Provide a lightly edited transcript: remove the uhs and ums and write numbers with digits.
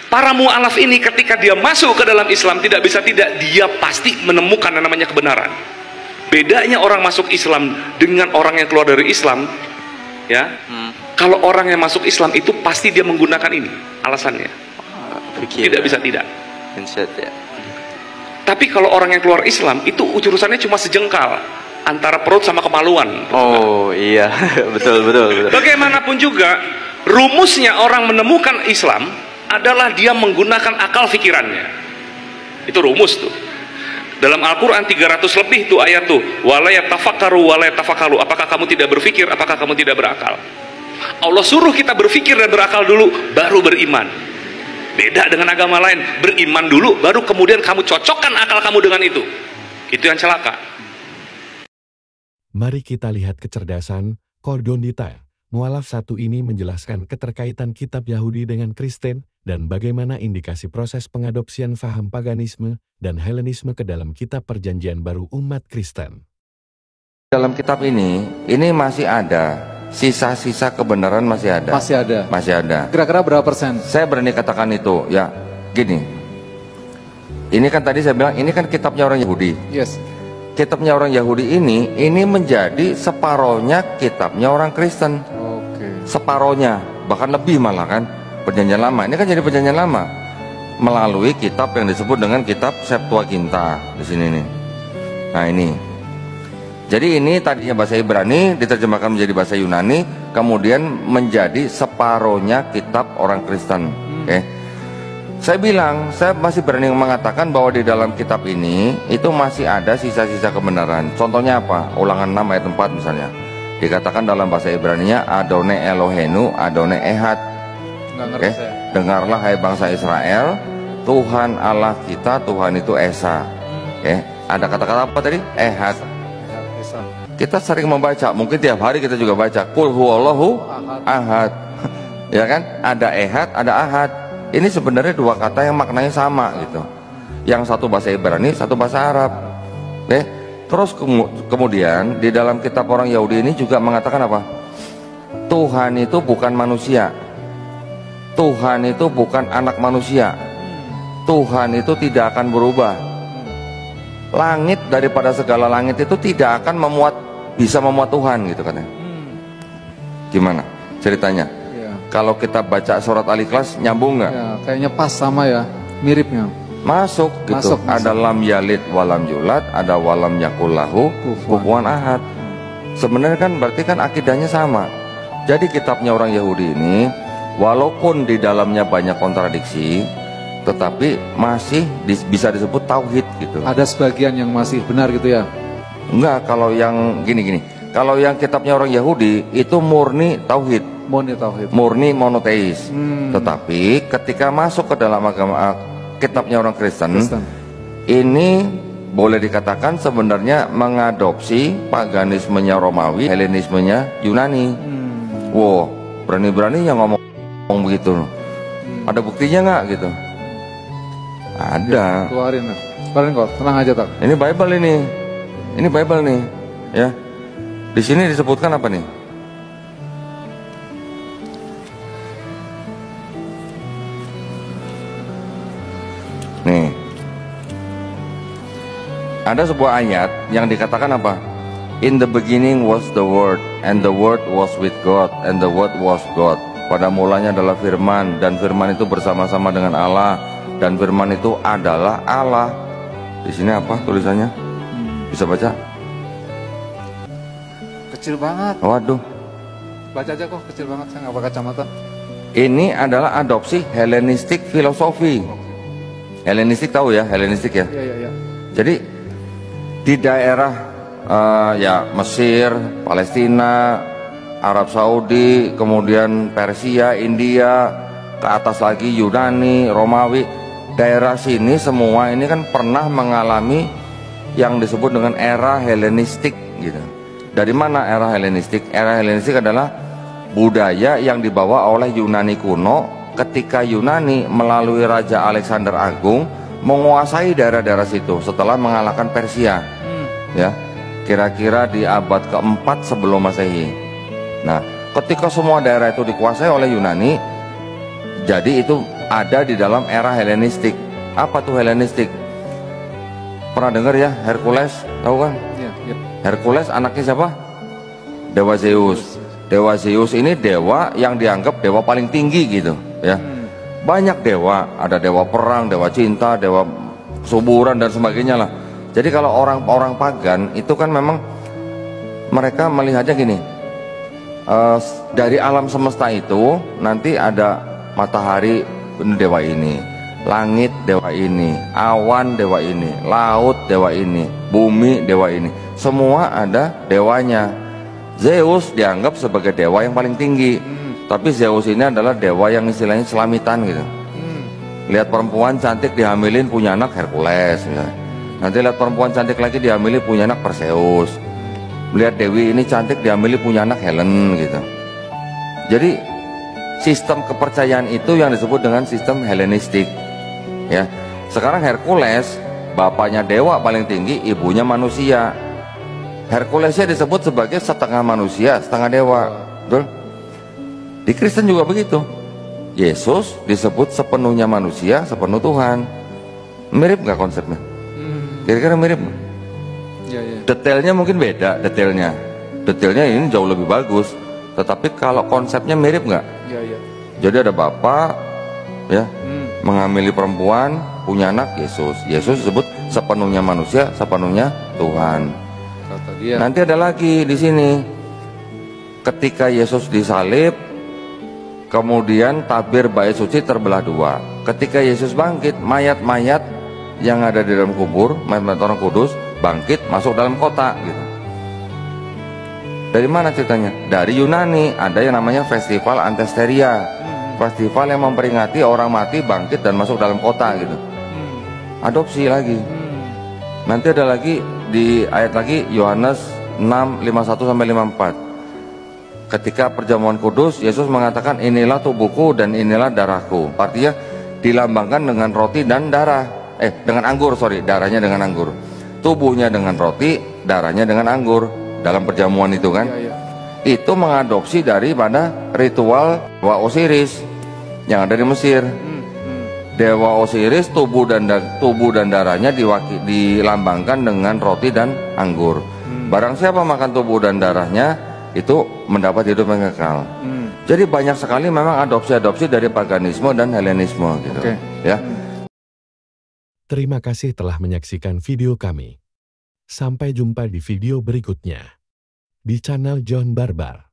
Para mu'alaf ini ketika dia masuk ke dalam Islam, tidak bisa tidak, dia pasti menemukan yang namanya kebenaran. Bedanya orang masuk Islam dengan orang yang keluar dari Islam, ya, kalau orang yang masuk Islam itu pasti dia menggunakan ini alasannya, tidak bisa tidak. Tapi kalau orang yang keluar Islam itu urusannya cuma sejengkal antara perut sama kemaluan. Oh iya, betul. Bagaimanapun juga rumusnya orang menemukan Islam adalah dia menggunakan akal fikirannya. Itu rumus tuh. Dalam Al-Quran 300 lebih tuh ayat tuh, wala yatafakkaru wala yatafakkaru. Apakah kamu tidak berpikir, apakah kamu tidak berakal? Allah suruh kita berpikir dan berakal dulu, baru beriman. Beda dengan agama lain, beriman dulu, baru kemudian kamu cocokkan akal kamu dengan itu. Itu yang celaka. Mari kita lihat kecerdasan Kordonita. Mualaf satu ini menjelaskan keterkaitan kitab Yahudi dengan Kristen dan bagaimana indikasi proses pengadopsian faham paganisme dan Helenisme ke dalam kitab Perjanjian Baru umat Kristen. Dalam kitab ini masih ada sisa-sisa kebenaran, masih ada. Masih ada. Kira-kira berapa persen? Saya berani katakan itu, ya gini. Ini kan tadi saya bilang, ini kan kitabnya orang Yahudi. Yes. Kitabnya orang Yahudi ini menjadi separohnya kitabnya orang Kristen. Separohnya, bahkan lebih malah kan. Perjanjian lama, ini kan jadi perjanjian lama melalui kitab yang disebut dengan kitab Septuaginta di sini nih. Nah ini, jadi ini tadinya bahasa Ibrani diterjemahkan menjadi bahasa Yunani, kemudian menjadi separohnya kitab orang Kristen. Oke. Saya bilang, saya masih berani mengatakan bahwa di dalam kitab ini itu masih ada sisa-sisa kebenaran. Contohnya apa? Ulangan 6 ayat 4 misalnya. Dikatakan dalam bahasa Ibrani-nya Adonai Elohenu, Adonai Ehad. Oke. Dengarlah hai bangsa Israel, Tuhan Allah kita, Tuhan itu Esa. Oke. Ada kata-kata apa tadi? Ehad. Kita sering membaca, mungkin tiap hari kita juga baca Qul huwallahu ahad. Ya kan? Ada Ehad, ada Ahad. Ini sebenarnya dua kata yang maknanya sama gitu. Yang satu bahasa Ibrani, satu bahasa Arab. Oke. Terus kemudian di dalam kitab orang Yahudi ini juga mengatakan apa? Tuhan itu bukan manusia. Tuhan itu bukan anak manusia. Tuhan itu tidak akan berubah. Langit daripada segala langit itu tidak akan bisa memuat Tuhan gitu katanya. Gimana ceritanya? Ya. Kalau kita baca surat Al-Ikhlas nyambung nggak? Ya, kayaknya pas sama ya, miripnya. Masuk gitu. Masuk. Ada lam yalid walam yulad, ada walam yakullahu kufuwan ahad. Sebenarnya kan berarti kan akidahnya sama. Jadi kitabnya orang Yahudi ini walaupun di dalamnya banyak kontradiksi, tetapi masih bisa disebut tauhid gitu. Ada sebagian yang masih benar gitu ya? Enggak, kalau yang gini. Kalau yang kitabnya orang Yahudi itu murni tauhid. Murni monoteis. Tetapi ketika masuk ke dalam agama kitabnya orang Kristen, ini boleh dikatakan sebenarnya mengadopsi paganismenya Romawi, Helenismenya Yunani. Wow, berani-beraninya ngomong begitu. Ada buktinya nggak gitu? Ada. Keluarin kok, tenang aja tak. Ini Bible ini Bible nih, ya. Di sini disebutkan apa nih? Nih, ada sebuah ayat yang dikatakan apa? In the beginning was the Word, and the Word was with God, and the Word was God. Pada mulanya adalah firman, dan firman itu bersama-sama dengan Allah, dan firman itu adalah Allah. Di sini apa tulisannya? Bisa baca? Kecil banget. Waduh. Baca aja kok, kecil banget, saya nggak pakai kacamata. Ini adalah adopsi Helenistik filosofi. Helenistik tahu ya, Helenistik ya? Iya. Jadi di daerah ya Mesir, Palestina, Arab Saudi, kemudian Persia, India, ke atas lagi Yunani, Romawi, daerah sini semua ini kan pernah mengalami yang disebut dengan era Helenistik gitu. Dari mana era Helenistik? Era Helenistik adalah budaya yang dibawa oleh Yunani kuno ketika Yunani melalui Raja Alexander Agung menguasai daerah-daerah situ setelah mengalahkan Persia. Ya, kira-kira di abad keempat sebelum Masehi. Nah, ketika semua daerah itu dikuasai oleh Yunani, jadi itu ada di dalam era Helenistik. Apa tuh Helenistik? Pernah dengar ya Hercules, tahu kan? Iya, iya. Hercules anaknya siapa? Dewa Zeus. Dewa Zeus ini dewa yang dianggap dewa paling tinggi gitu ya. Banyak dewa, ada dewa perang, dewa cinta, dewa kesuburan dan sebagainya lah. Jadi kalau orang-orang pagan itu kan memang mereka melihatnya gini, dari alam semesta itu nanti ada matahari dewa ini, langit dewa ini, awan dewa ini, laut dewa ini, bumi dewa ini, semua ada dewanya. Zeus dianggap sebagai dewa yang paling tinggi, tapi Zeus ini adalah dewa yang istilahnya selamitan gitu. Lihat perempuan cantik dihamilin punya anak Hercules misalnya. Nanti lihat perempuan cantik lagi dihamili punya anak Perseus. Lihat Dewi ini cantik dihamili punya anak Helen gitu. Jadi sistem kepercayaan itu yang disebut dengan sistem Helenistik ya. Sekarang Hercules bapaknya dewa paling tinggi, ibunya manusia. Herculesnya disebut sebagai setengah manusia setengah dewa, betul? Di Kristen juga begitu. Yesus disebut sepenuhnya manusia sepenuh Tuhan. Mirip nggak konsepnya? Kira-kira mirip nggak? Iya, iya. Detailnya mungkin beda, detailnya ini jauh lebih bagus, tetapi kalau konsepnya mirip nggak? Iya, iya. Jadi ada bapak ya menghamili perempuan punya anak Yesus. Yesus disebut sepenuhnya manusia sepenuhnya Tuhan. Kata dia. Nanti ada lagi di sini, ketika Yesus disalib, kemudian tabir bait suci terbelah dua. Ketika Yesus bangkit, mayat-mayat yang ada di dalam kubur, mayat-mayat orang kudus bangkit masuk dalam kota gitu. Dari mana ceritanya? Dari Yunani. Ada yang namanya festival Antesteria, festival yang memperingati orang mati bangkit dan masuk dalam kota gitu. Adopsi lagi. Nanti ada lagi di ayat lagi Yohanes 6:51 sampai 54. Ketika perjamuan kudus, Yesus mengatakan inilah tubuhku dan inilah darahku. Artinya dilambangkan dengan roti dan darah. Dengan anggur, darahnya dengan anggur. Tubuhnya dengan roti, darahnya dengan anggur dalam perjamuan itu kan. Iya, iya. Itu mengadopsi daripada ritual Dewa Osiris yang ada di Mesir. Dewa Osiris tubuh dan darahnya dilambangkan dengan roti dan anggur. Barang siapa makan tubuh dan darahnya itu mendapat hidup yang kekal. Jadi banyak sekali memang adopsi-adopsi dari paganisme dan Helenisme gitu. Oke. Ya. Terima kasih telah menyaksikan video kami. Sampai jumpa di video berikutnya di channel John Barbar.